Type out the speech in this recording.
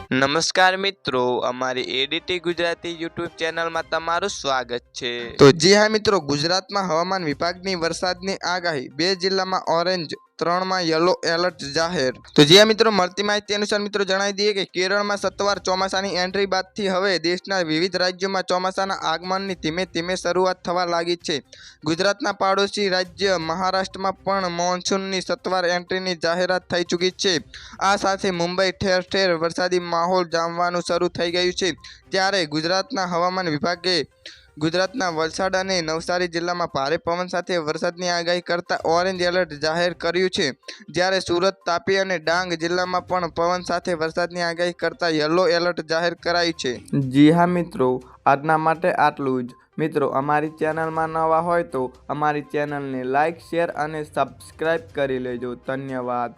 નમસ્કાર મિત્રો, અમારી એડીટી ગુજરાતી યુટ્યુબ ચેનલમાં તમારું સ્વાગત છે। તો જી હા મિત્રો, ગુજરાતમાં હવામાન વિભાગની વરસાદની આગાહી 2 જિલ્લામાં ઓરેન્જ, 3માં યલો એલર્ટ જાહેર। તો જી હા મિત્રો, મળતી માહિતી અનુસાર મિત્રો જણાવી દઈએ કે કેરળમાં સત્તવાર ચોમાસાની એન્ટ્રી બાદથી હવે દેશના વિવિધ રાજ્યોમાં ચોમાસાના આગમનની ધીમે ધીમે શરૂઆત થવા લાગી છે। ગુજરાતના પાડોશી રાજ્ય મહારાષ્ટ્રમાં પણ મોન્સૂનની સત્તવાર એન્ટ્રીની જાહેરાત થઈ ચૂકી છે। આ સાથે મુંબઈ ઠેર ઠેર વરસાદી માહોલ જામવાનું શરૂ થઈ ગયું છે। ત્યારે ગુજરાતના હવામાન વિભાગે ગુજરાતના વલસાડ અને નવસારી જિલ્લામાં ભારે પવન સાથે વરસાદની આગાહી કરતા ઓરેન્જ એલર્ટ જાહેર કર્યું છે। જ્યારે સુરત, તાપી અને ડાંગ જિલ્લામાં પણ પવન સાથે વરસાદની આગાહી કરતા યલો એલર્ટ જાહેર કરાયું છે। જી હા મિત્રો, આજના માટે આટલું જ। મિત્રો, અમારી ચેનલમાં નવા હોય તો અમારી ચેનલને લાઇક, શેર અને સબસ્ક્રાઇબ કરી લેજો। ધન્યવાદ।